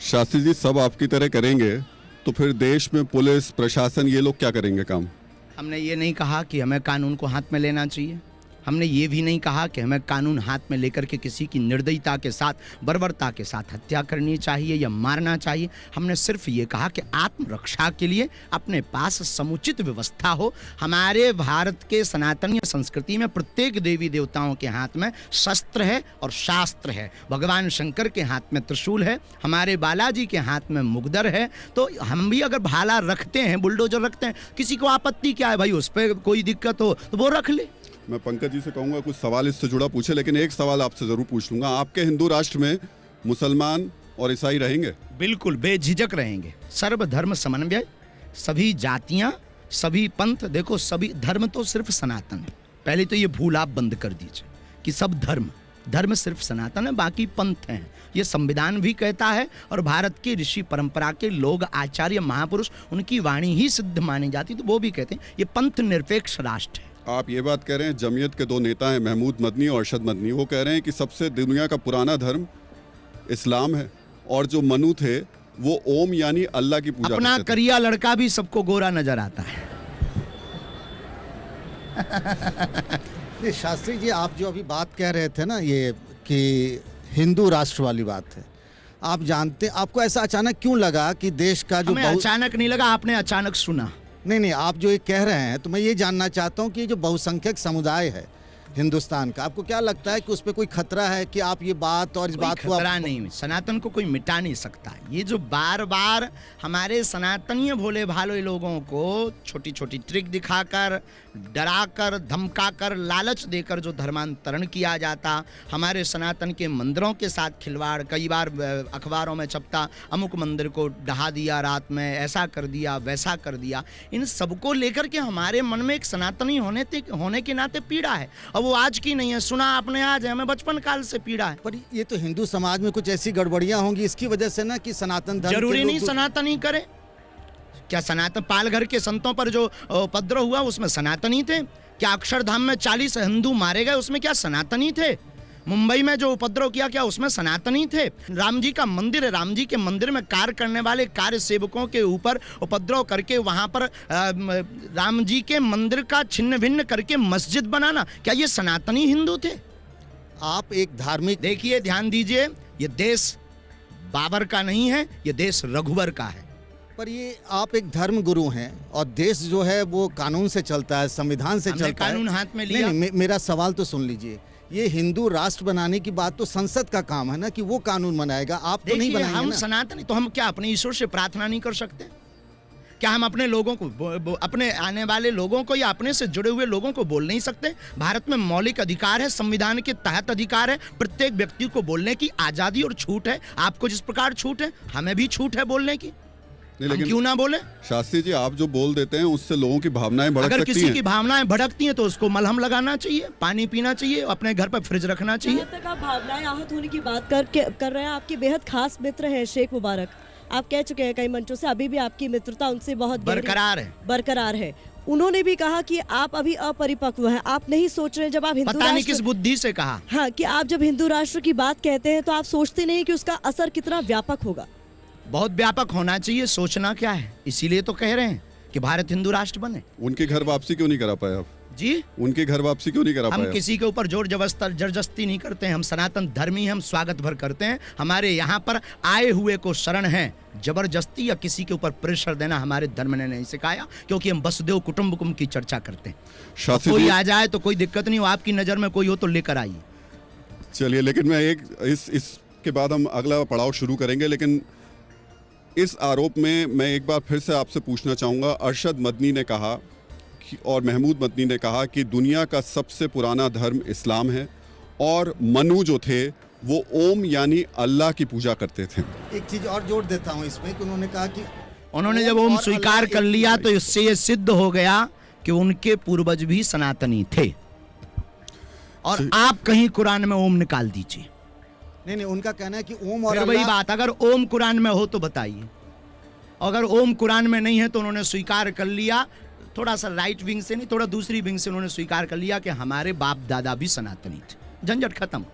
शास्त्री जी, सब आपकी तरह करेंगे तो फिर देश में पुलिस प्रशासन ये लोग क्या करेंगे काम? हमने ये नहीं कहा कि हमें कानून को हाथ में लेना चाहिए। हमने ये भी नहीं कहा कि हमें कानून हाथ में लेकर के किसी की निर्दयता के साथ, बर्बरता के साथ हत्या करनी चाहिए या मारना चाहिए। हमने सिर्फ ये कहा कि आत्मरक्षा के लिए अपने पास समुचित व्यवस्था हो। हमारे भारत के सनातनीय संस्कृति में प्रत्येक देवी देवताओं के हाथ में शस्त्र है और शास्त्र है। भगवान शंकर के हाथ में त्रिशूल है, हमारे बालाजी के हाथ में मुगदर है। तो हम भी अगर भाला रखते हैं, बुलडोजर रखते हैं, किसी को आपत्ति क्या है भाई? उस पर कोई दिक्कत हो तो वो रख ले। मैं पंकज जी से कहूँगा कुछ सवाल इससे जुड़ा पूछे, लेकिन एक सवाल आपसे ज़रूर पूछ लूँगा। आपके हिंदू राष्ट्र में मुसलमान और ईसाई रहेंगे? बिल्कुल बेझिझक रहेंगे। सर्वधर्म समन्वय, सभी जातियां, सभी पंथ। देखो, सभी धर्म तो सिर्फ सनातन है। पहले तो ये भूल आप बंद कर दीजिए कि सब धर्म सिर्फ सनातन है, बाकी पंथ हैं। ये संविधान भी कहता है और भारत की ऋषि परंपरा के लोग, आचार्य, महापुरुष, उनकी वाणी ही सिद्ध मानी जाती, तो वो भी कहते हैं ये पंथ निरपेक्ष राष्ट्र है। आप ये बात कह रहे हैं, जमीयत के दो नेता हैं महमूद मदनी और अरशद मदनी, वो कह रहे हैं कि सबसे दुनिया का पुराना धर्म इस्लाम है और जो मनु थे वो ओम यानी अल्लाह की पूजा अपना करते थे। करिया लड़का भी सबको गोरा नजर आता है। ये शास्त्री जी, आप जो अभी बात कह रहे थे ना, ये कि हिंदू राष्ट्र वाली बात है, आप जानते, आपको ऐसा अचानक क्यों लगा कि देश का जो हमें अचानक नहीं लगा, आपने अचानक सुना। नहीं, आप जो ये कह रहे हैं, तो मैं ये जानना चाहता हूँ कि ये जो बहुसंख्यक समुदाय है हिंदुस्तान का, आपको क्या लगता है कि उस पर कोई खतरा है कि आप ये बात और इस बात को खतरा नहीं, सनातन को कोई मिटा नहीं सकता। ये जो बार बार हमारे सनातनीय भोले भाले लोगों को छोटी छोटी ट्रिक दिखाकर, डराकर, धमकाकर, लालच देकर जो धर्मांतरण किया जाता, हमारे सनातन के मंदिरों के साथ खिलवाड़, कई बार अखबारों में छपता, अमुक मंदिर को ढहा दिया रात में, ऐसा कर दिया, वैसा कर दिया। इन सबको लेकर के हमारे मन में एक सनातनी होने के नाते पीड़ा है। अब वो आज की नहीं है, सुना आपने आज है, हमें बचपन काल से पीड़ा है। पर ये तो हिंदू समाज में कुछ ऐसी गड़बड़ियां होंगी इसकी वजह से ना, कि सनातन धर्म जरूरी नहीं सनातनी करे। क्या सनातन पालघर के संतों पर जो उपद्रव हुआ उसमें सनातनी थे? क्या अक्षरधाम में 40 हिंदू मारे गए, उसमें क्या सनातनी थे? मुंबई में जो उपद्रव किया, क्या उसमें सनातनी थे? राम जी का मंदिर है, राम जी के मंदिर में कार्य करने वाले कार्य सेवकों के ऊपर उपद्रव करके वहां पर राम जी के मंदिर का छिन्न भिन्न करके मस्जिद बनाना, क्या ये सनातनी हिंदू थे? आप एक धार्मिक, देखिए, ध्यान दीजिए, ये देश बाबर का नहीं है, ये देश रघुवर का है। पर ये आप एक धर्म गुरु हैं और देश जो है वो कानून से चलता है, संविधान से चलता है। कानून हाथ में लिया। नहीं, मेरा सवाल तो सुन लीजिए। ये हिंदू राष्ट्र बनाने की बात तो संसद का काम है ना, कि वो कानून बनाएगा, आप तो नहीं बनाएंगे। हम सनातनी, तो हम क्या अपने ईश्वर से प्रार्थना नहीं कर सकते? क्या हम अपने लोगों को, अपने आने वाले लोगों को या अपने से जुड़े हुए लोगों को बोल नहीं सकते? भारत में मौलिक अधिकार है, संविधान के तहत अधिकार है, प्रत्येक व्यक्ति को बोलने की आजादी और छूट है। आपको जिस प्रकार छूट है, हमें भी छूट है बोलने की। लेकिन क्यों ना बोले? शास्त्री जी, आप जो बोल देते हैं उससे लोगों की भावनाएं भड़क सकती हैं। अगर किसी की भावनाएं भड़कती हैं तो उसको मलहम लगाना चाहिए, पानी पीना चाहिए, अपने घर पर फ्रिज रखना चाहिए। जहाँ तक आप भावनाएं आहत होने की बात कर रहे हैं, आपके बेहद खास मित्र हैं शेख मुबारक। आप कह चुके हैं कई मंचों से, अभी भी आपकी मित्रता उनसे बहुत बरकरार है। उन्होंने भी कहा कि आप अभी अपरिपक्व हैं, आप नहीं सोच रहे, जब आप हिंदू पता नहीं किस बुद्धि से कहा, हाँ, कि आप जब हिंदू राष्ट्र की बात कहते हैं तो आप सोचते नहीं कि उसका असर कितना व्यापक होगा। बहुत व्यापक होना चाहिए, सोचना क्या है? इसीलिए तो कह रहे हैं कि भारत हिंदू राष्ट्र बने। उनके घर वापसी क्यों नहीं करा पाए आप जी? उनके घर वापसी क्यों नहीं करा पाए? हम किसी के ऊपर जोर जबरदस्ती नहीं करते हैं। हम सनातन धर्मी, हम स्वागत भर करते हैं। हमारे यहाँ पर आए हुए को शरण है। जबरदस्ती या किसी के ऊपर प्रेशर देना हमारे धर्म ने नहीं सिखाया, क्योंकि हम वसुदेव कुटुंबकम की चर्चा करते हैं। कोई आ जाए तो कोई दिक्कत नहीं हो, आपकी नजर में कोई हो तो लेकर आइए। चलिए, लेकिन मैं इसके बाद हम अगला पड़ाव शुरू करेंगे, लेकिन इस आरोप में मैं एक बार फिर से आपसे पूछना चाहूँगा। अरशद मदनी ने कहा और महमूद मदनी ने कहा कि दुनिया का सबसे पुराना धर्म इस्लाम है और मनु जो थे वो ओम यानी अल्लाह की पूजा करते थे। एक चीज और जोड़ देता हूँ इसमें कि उन्होंने कहा कि उन्होंने जब ओम स्वीकार कर लिया तो इससे ये सिद्ध हो गया कि उनके पूर्वज भी सनातनी थे। और आप कहीं कुरान में ओम निकाल दीजिए। नहीं, उनका कहना है कि ओम और वही बात, अगर ओम कुरान में हो तो बताइए। अगर ओम कुरान में नहीं है तो उन्होंने स्वीकार कर लिया, थोड़ा सा राइट विंग से नहीं, थोड़ा दूसरी विंग से उन्होंने स्वीकार कर लिया कि हमारे बाप दादा भी सनातनी थे। झंझट खत्म।